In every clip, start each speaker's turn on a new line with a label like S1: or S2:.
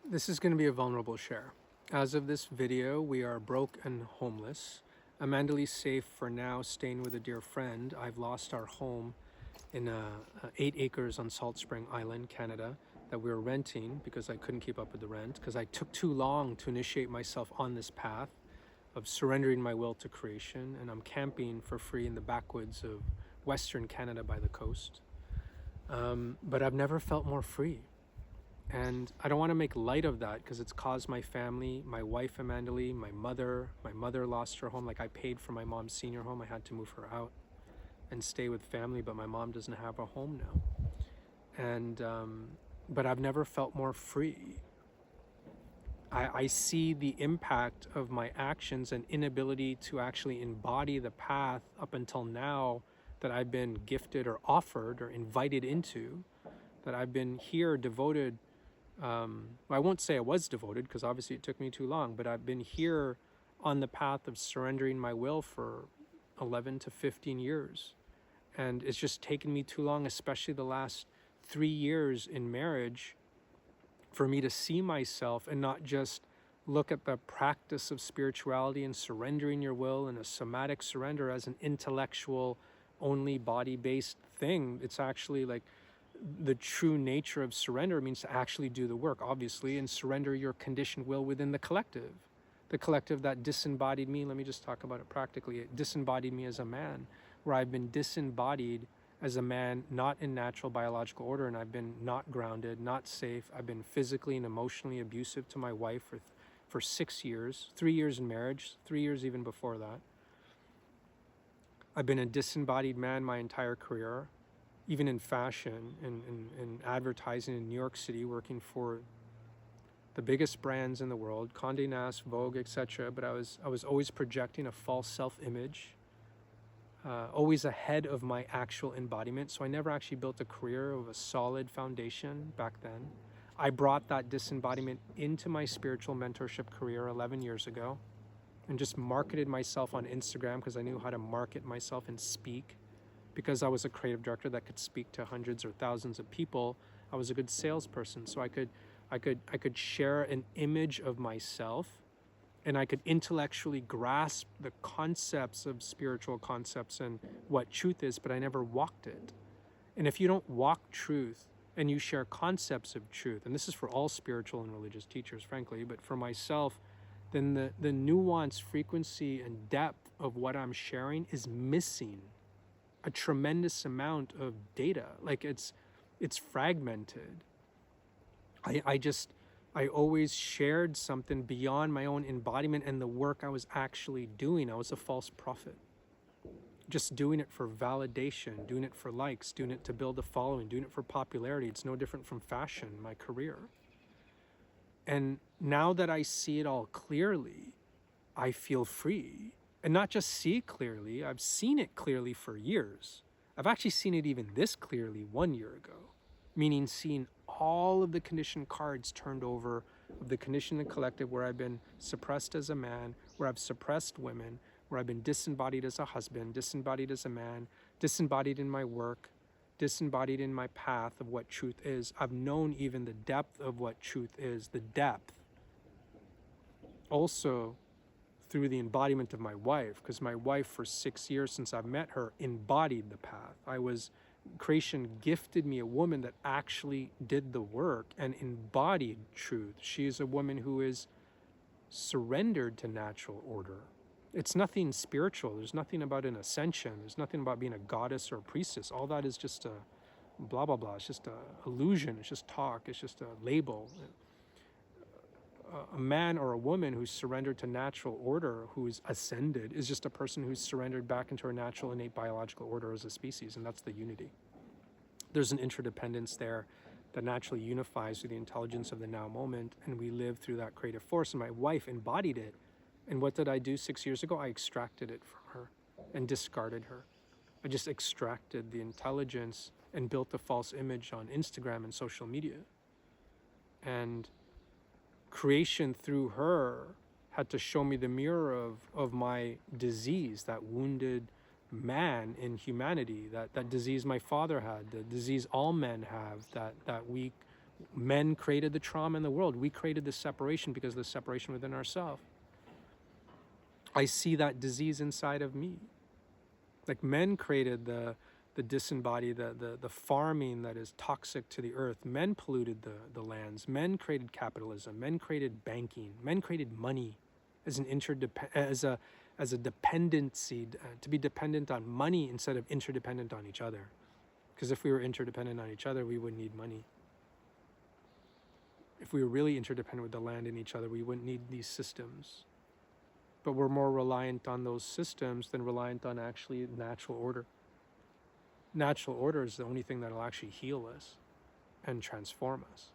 S1: This is going to be a vulnerable share. As of this video, we are broke and homeless. Amanda's safe for now, staying with a dear friend. I've lost our home in 8 acres on Salt Spring Island, Canada, that we were renting because I couldn't keep up with the rent, because I took too long to initiate myself on this path of surrendering my will to creation, and I'm camping for free in the backwoods of Western Canada by the coast. But I've never felt more free. And I don't want to make light of that because it's caused my family, my wife, Amanda Lee, my mother lost her home. Like, I paid for my mom's senior home. I had to move her out and stay with family, but my mom doesn't have a home now. And, but I've never felt more free. I see the impact of my actions and inability to actually embody the path up until now that I've been gifted or offered or invited into, that I've been here devoted. I won't say I was devoted because obviously it took me too long, but I've been here on the path of surrendering my will for 11 to 15 years. And it's just taken me too long, especially the last 3 years in marriage, for me to see myself and not just look at the practice of spirituality and surrendering your will and a somatic surrender as an intellectual, only body-based thing. It's actually like the true nature of surrender means to actually do the work, obviously, and surrender your conditioned will within the collective that disembodied me. Let me just talk about it practically. It disembodied me as a man, where I've been disembodied as a man, not in natural biological order, and I've been not grounded, not safe. I've been physically and emotionally abusive to my wife for 6 years, 3 years in marriage, 3 years even before that. I've been a disembodied man my entire career, even in fashion and advertising in New York City, working for the biggest brands in the world, Condé Nast, Vogue, etc. But I was always projecting a false self-image, always ahead of my actual embodiment. So I never actually built a career of a solid foundation back then. I brought that disembodiment into my spiritual mentorship career 11 years ago and just marketed myself on Instagram because I knew how to market myself and speak. Because I was a creative director that could speak to hundreds or thousands of people, I was a good salesperson. So I could share an image of myself, and I could intellectually grasp the concepts of spiritual concepts and what truth is, but I never walked it. And if you don't walk truth and you share concepts of truth, and this is for all spiritual and religious teachers, frankly, but for myself, then the nuance, frequency, and depth of what I'm sharing is missing a tremendous amount of data. Like, it's fragmented. I always shared something beyond my own embodiment and the work I was actually doing. I was a false prophet, just doing it for validation, doing it for likes, doing it to build a following, doing it for popularity. It's no different from fashion, my career. And now that I see it all clearly, I feel free. And not just see it clearly, I've seen it clearly for years. I've actually seen it even this clearly 1 year ago, meaning seeing all of the conditioned cards turned over of the conditioned and collective, where I've been suppressed as a man, where I've suppressed women, where I've been disembodied as a husband, disembodied as a man, disembodied in my work, disembodied in my path of what truth is. I've known even the depth of what truth is, the depth. Also, through the embodiment of my wife, because my wife, for 6 years since I've met her, embodied the path. Creation gifted me a woman that actually did the work and embodied truth. She is a woman who is surrendered to natural order. It's nothing spiritual. There's nothing about an ascension. There's nothing about being a goddess or a priestess. All that is just a blah, blah, blah. It's just an illusion. It's just talk. It's just a label. A man or a woman who's surrendered to natural order, who's ascended, is just a person who's surrendered back into our natural innate biological order as a species, and that's the unity. There's an interdependence there that naturally unifies through the intelligence of the now moment, and we live through that creative force, and my wife embodied it. And what did I do 6 years ago? I extracted it from her and discarded her. I just extracted the intelligence and built a false image on Instagram and social media. And creation through her had to show me the mirror of my disease, that wounded man in humanity, that disease my father had, the disease all men have, that weak Men created the trauma in the world. We created the separation because of the separation within ourselves. I see that disease inside of me. Like men created the disembodied, the farming that is toxic to the earth. Men polluted the lands. Men created capitalism. Men created banking. Men created money as an as a dependency, to be dependent on money instead of interdependent on each other. Because if we were interdependent on each other, we wouldn't need money. If we were really interdependent with the land and each other, we wouldn't need these systems. But we're more reliant on those systems than reliant on actually natural order. Natural order is the only thing that will actually heal us and transform us.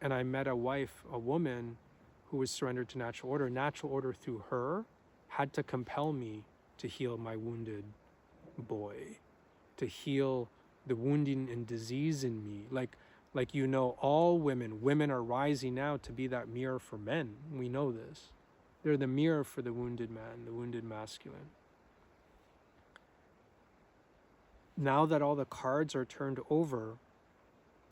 S1: And I met a woman who was surrendered to natural order. Natural order through her had to compel me to heal my wounded boy, to heal the wounding and disease in me. Like you know, all women are rising now to be that mirror for men. We know this. They're the mirror for the wounded man, the wounded masculine. Now that all the cards are turned over,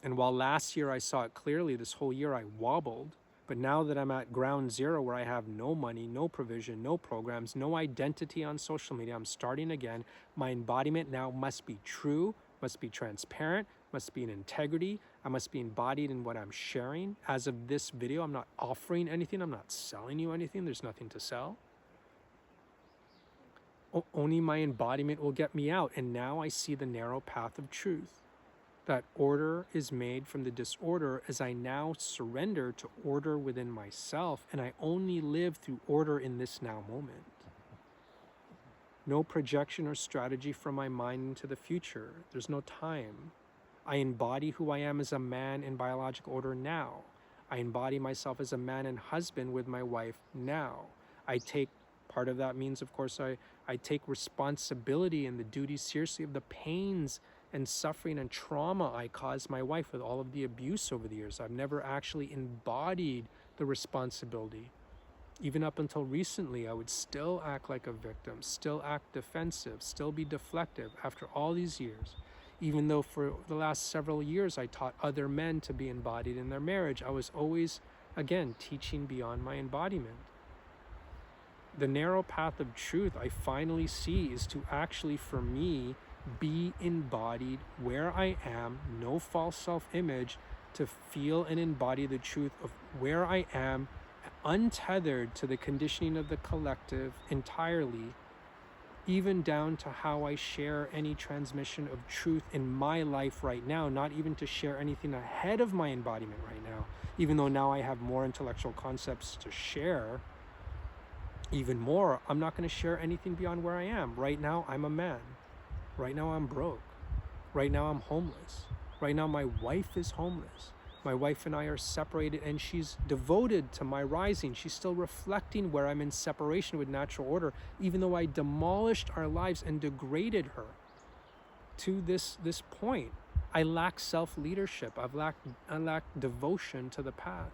S1: and while last year I saw it clearly, this whole year I wobbled, but now that I'm at ground zero where I have no money, no provision, no programs, no identity on social media, I'm starting again. My embodiment now must be true, must be transparent, must be in integrity. I must be embodied in what I'm sharing. As of this video, I'm not offering anything. I'm not selling you anything. There's nothing to sell. Only my embodiment will get me out. And now I see the narrow path of truth. That order is made from the disorder as I now surrender to order within myself, and I only live through order in this now moment. No projection or strategy from my mind into the future. There's no time. I embody who I am as a man in biological order now. I embody myself as a man and husband with my wife now. Part of that means, of course, I take responsibility and the duty seriously of the pains and suffering and trauma I caused my wife with all of the abuse over the years. I've never actually embodied the responsibility. Even up until recently, I would still act like a victim, still act defensive, still be deflective after all these years. Even though for the last several years I taught other men to be embodied in their marriage, I was always, again, teaching beyond my embodiment. The narrow path of truth I finally see is to actually, for me, be embodied where I am, no false self-image, to feel and embody the truth of where I am, untethered to the conditioning of the collective entirely, even down to how I share any transmission of truth in my life right now, not even to share anything ahead of my embodiment right now, even though now I have more intellectual concepts to share. Even more, I'm not going to share anything beyond where I am. Right now, I'm a man. Right now, I'm broke. Right now, I'm homeless. Right now, my wife is homeless. My wife and I are separated, and she's devoted to my rising. She's still reflecting where I'm in separation with natural order, even though I demolished our lives and degraded her to this point. I lack self-leadership. I lack devotion to the path.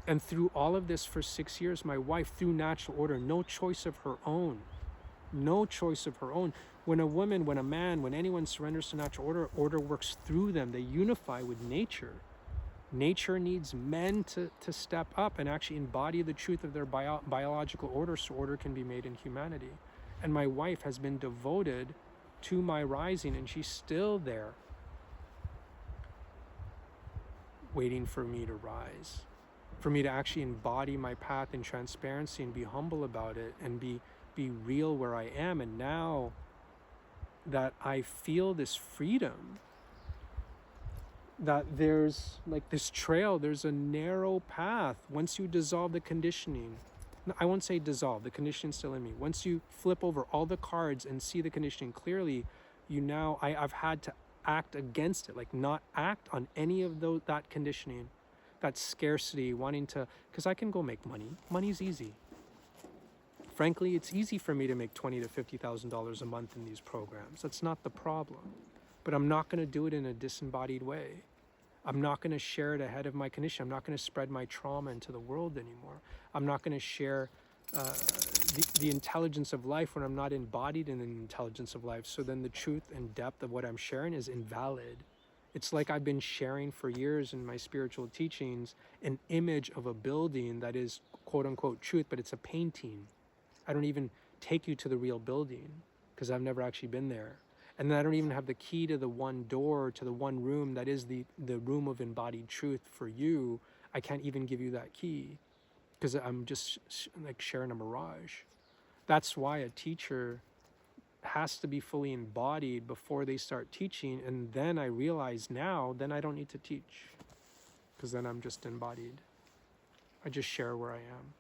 S1: And through all of this for 6 years, my wife, through natural order, no choice of her own. No choice of her own. When a woman, when a man, when anyone surrenders to natural order, order works through them. They unify with nature. Nature needs men to step up and actually embody the truth of their biological order so order can be made in humanity. And my wife has been devoted to my rising, and she's still there waiting for me to rise, for me to actually embody my path in transparency and be humble about it and be real where I am. And now that I feel this freedom, that there's like this trail, there's a narrow path. Once you dissolve the conditioning, I won't say dissolve, the conditioning's still in me. Once you flip over all the cards and see the conditioning clearly, I've had to act against it, like not act on any of that conditioning, that scarcity, wanting to, because I can go make money. Money's easy. Frankly, it's easy for me to make $20,000 to $50,000 a month in these programs. That's not the problem. But I'm not going to do it in a disembodied way. I'm not going to share it ahead of my condition. I'm not going to spread my trauma into the world anymore. I'm not going to share the intelligence of life when I'm not embodied in the intelligence of life. So then the truth and depth of what I'm sharing is invalid. It's like I've been sharing for years in my spiritual teachings an image of a building that is quote unquote truth, but it's a painting. I don't even take you to the real building because I've never actually been there. And then I don't even have the key to the one door, to the one room that is the room of embodied truth for you. I can't even give you that key because I'm just like sharing a mirage. That's why a teacher has to be fully embodied before they start teaching. And then I realize now, then I don't need to teach because then I'm just embodied. I just share where I am.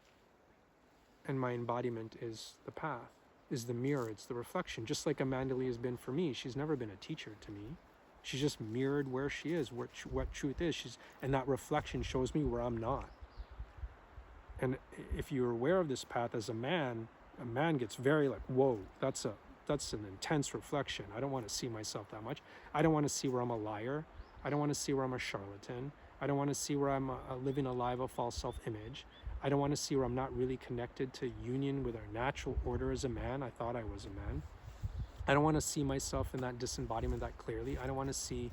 S1: And my embodiment is the path, is the mirror, it's the reflection. Just like Amanda Lee has been for me. She's never been a teacher to me. She's just mirrored where she is, what truth is. And that reflection shows me where I'm not. And if you're aware of this path as a man gets very like, whoa, that's an intense reflection. I don't want to see myself that much. I don't want to see where I'm a liar. I don't want to see where I'm a charlatan. I don't want to see where I'm living a lie of a false self-image. I don't want to see where I'm not really connected to union with our natural order as a man. I thought I was a man. I don't want to see myself in that disembodiment that clearly. I don't want to see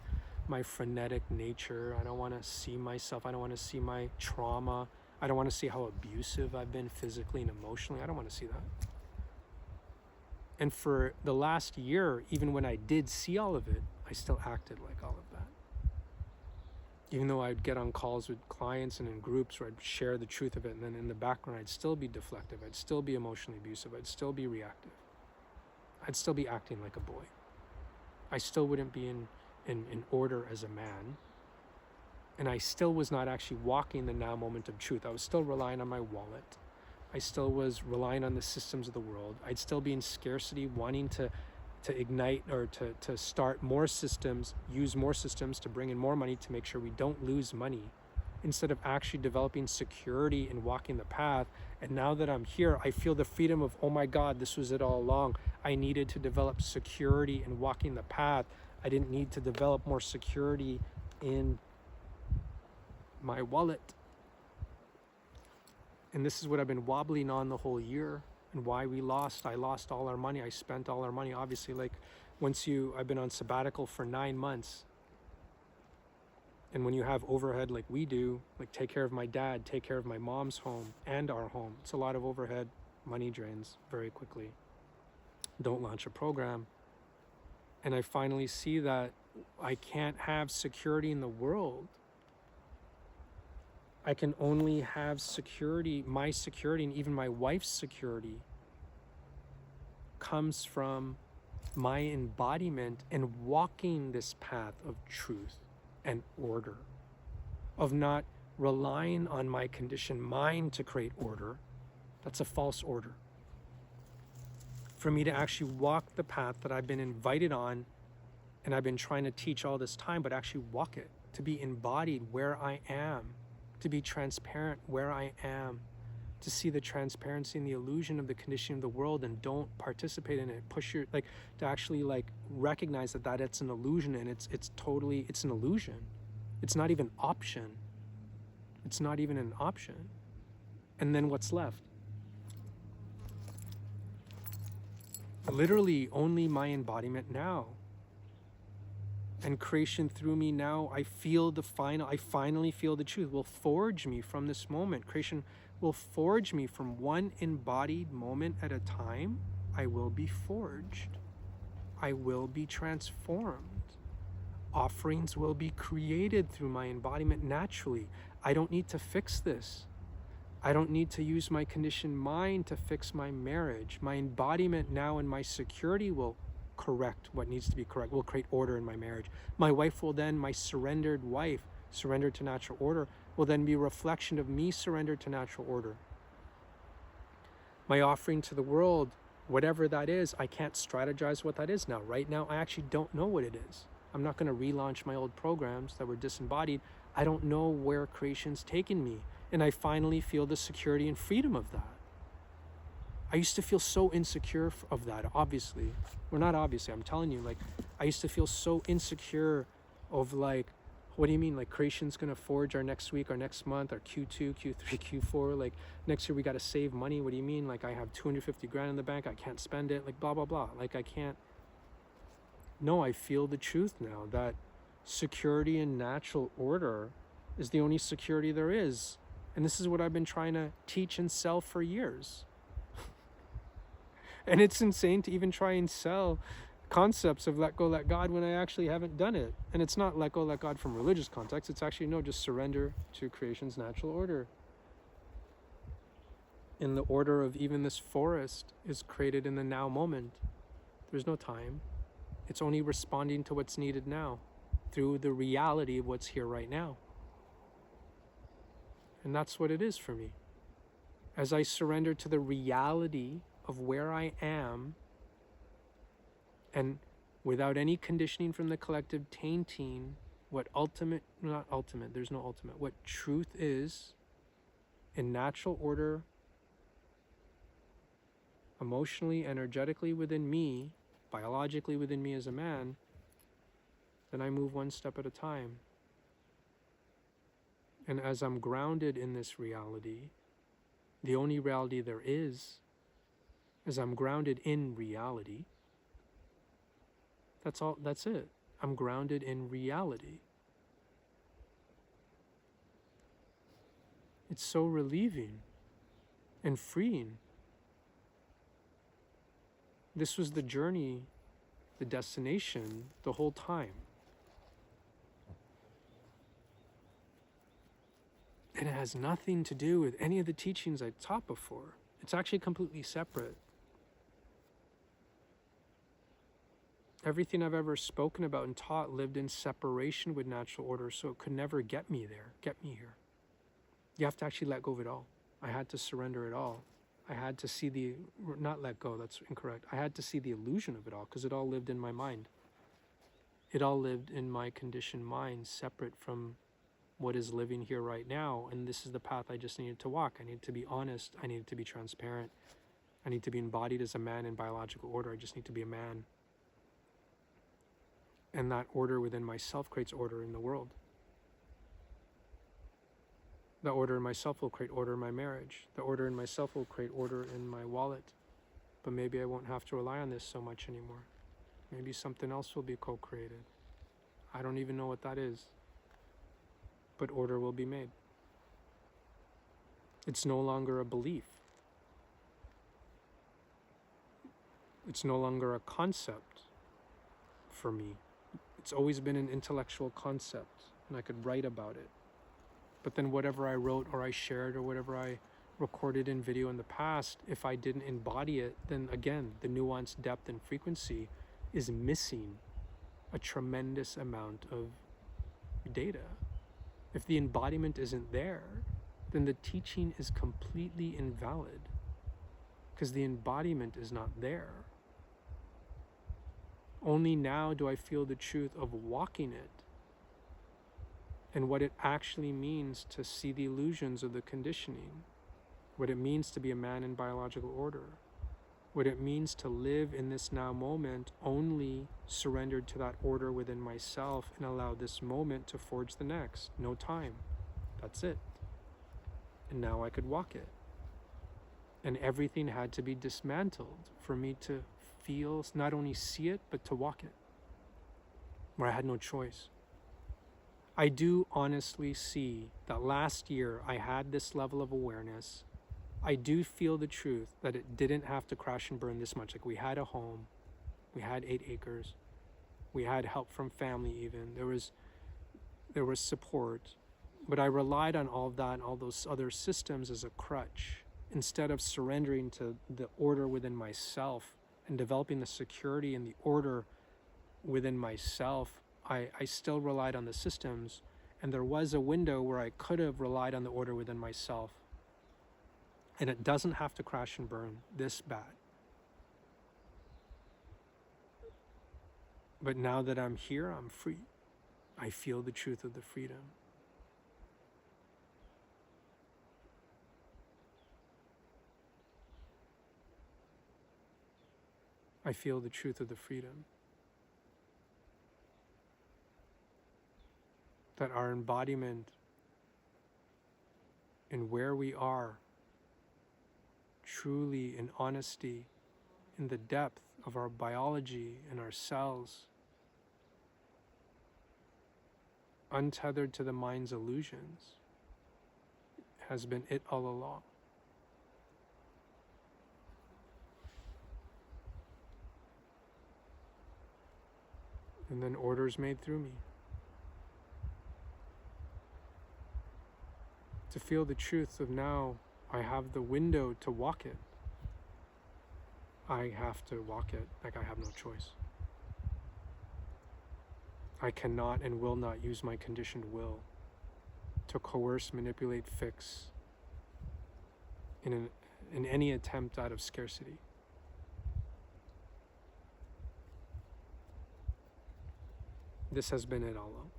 S1: my frenetic nature. I don't want to see myself. I don't want to see my trauma. I don't want to see how abusive I've been physically and emotionally. I don't want to see that. And for the last year, even when I did see all of it, I still acted like all of that. Even though I'd get on calls with clients and in groups where I'd share the truth of it, and then in the background, I'd still be deflective. I'd still be emotionally abusive. I'd still be reactive. I'd still be acting like a boy. I still wouldn't be in order as a man. And I still was not actually walking the now moment of truth. I was still relying on my wallet. I still was relying on the systems of the world. I'd still be in scarcity, wanting to ignite or to start more systems, use more systems to bring in more money to make sure we don't lose money, instead of actually developing security and walking the path. And now that I'm here, I feel the freedom of, oh my God, this was it all along. I needed to develop security in walking the path. I didn't need to develop more security in my wallet. And this is what I've been wobbling on the whole year, and why I lost all our money. I spent all our money. Obviously, like I've been on sabbatical for 9 months. And when you have overhead like we do, like take care of my dad, take care of my mom's home and our home, it's a lot of overhead. Money drains very quickly. Don't launch a program. And I finally see that I can't have security in the world. I can only have security, my security, and even my wife's security comes from my embodiment and walking this path of truth and order, of not relying on my conditioned mind to create order. That's a false order. For me to actually walk the path that I've been invited on and I've been trying to teach all this time, but actually walk it, to be embodied where I am, to be transparent where I am, to see the transparency and the illusion of the conditioning of the world and don't participate in it. To actually recognize that it's an illusion, and it's an illusion. It's not even option. It's not even an option. And then what's left? Literally only my embodiment now. And creation through me now, I finally feel the truth, will forge me from this moment. Creation will forge me from one embodied moment at a time. I will be forged. I will be transformed. Offerings will be created through my embodiment naturally. I don't need to fix this. I don't need to use my conditioned mind to fix my marriage. My embodiment now and my security will correct what needs to be correct, will create order in my marriage. My wife will then, my surrendered wife, surrendered to natural order, will then be a reflection of me surrendered to natural order. My offering to the world, whatever that is, I can't strategize what that is now. Right now, I actually don't know what it is. I'm not going to relaunch my old programs that were disembodied. I don't know where creation's taken me. And I finally feel the security and freedom of that. I used to feel so insecure of that, obviously. Well, not obviously, I'm telling you, I used to feel so insecure of what do you mean? Creation's gonna forge our next week, our next month, our Q2, Q3, Q4, next year we gotta save money. What do you mean? I have 250 grand in the bank, I can't spend it, blah, blah, blah. I can't. No, I feel the truth now that security in natural order is the only security there is. And this is what I've been trying to teach and sell for years. And it's insane to even try and sell concepts of let go, let God when I actually haven't done it. And it's not let go, let God from religious context. It's actually, no, just surrender to creation's natural order. In the order of even this forest is created in the now moment. There's no time. It's only responding to what's needed now through the reality of what's here right now. And that's what it is for me. As I surrender to the reality of where I am, and without any conditioning from the collective tainting what there's no ultimate, what truth is in natural order, emotionally, energetically within me, biologically within me as a man, then I move one step at a time. And as I'm grounded in this reality, the only reality there is, as I'm grounded in reality, that's it. I'm grounded in reality. It's so relieving and freeing. This was the journey, the destination, the whole time. And it has nothing to do with any of the teachings I taught before. It's actually completely separate. Everything I've ever spoken about and taught lived in separation with natural order, so it could never get me there, get me here. You have to actually let go of it all. I had to surrender it all. I had to see not let go, that's incorrect. I had to see the illusion of it all, because it all lived in my mind. It all lived in my conditioned mind, separate from what is living here right now. And this is the path I just needed to walk. I needed to be honest. I needed to be transparent. I need to be embodied as a man in biological order. I just need to be a man. And that order within myself creates order in the world. The order in myself will create order in my marriage. The order in myself will create order in my wallet. But maybe I won't have to rely on this so much anymore. Maybe something else will be co-created. I don't even know what that is. But order will be made. It's no longer a belief. It's no longer a concept for me. It's always been an intellectual concept, and I could write about it. But then whatever I wrote or I shared or whatever I recorded in video in the past, if I didn't embody it, then again, the nuance, depth, and frequency is missing a tremendous amount of data. If the embodiment isn't there, then the teaching is completely invalid, because the embodiment is not there. Only now do I feel the truth of walking it and what it actually means to see the illusions of the conditioning, what it means to be a man in biological order, what it means to live in this now moment only surrendered to that order within myself and allow this moment to forge the next. No time. That's it. And now I could walk it. And everything had to be dismantled for me to feel, not only see it, but to walk it, where I had no choice. I do honestly see that last year I had this level of awareness. I do feel the truth that it didn't have to crash and burn this much. Like, we had a home, we had 8 acres, we had help from family even, there was support, but I relied on all of that and all those other systems as a crutch, instead of surrendering to the order within myself and developing the security and the order within myself. I still relied on the systems, and there was a window where I could have relied on the order within myself. And it doesn't have to crash and burn this bad. But now that I'm here, I'm free. I feel the truth of the freedom. I feel the truth of the freedom. That our embodiment in where we are, truly in honesty, in the depth of our biology and our cells, untethered to the mind's illusions, has been it all along. And then orders made through me. To feel the truth of now, I have the window to walk it. I have to walk it like I have no choice. I cannot and will not use my conditioned will to coerce, manipulate, fix in any attempt out of scarcity. This has been it all along.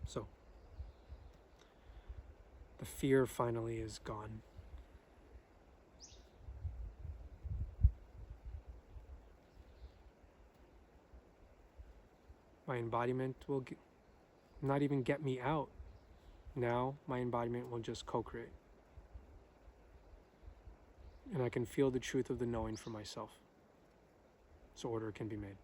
S1: So, the fear finally is gone. My embodiment will not even get me out. Now, my embodiment will just co-create. And I can feel the truth of the knowing for myself. So order can be made.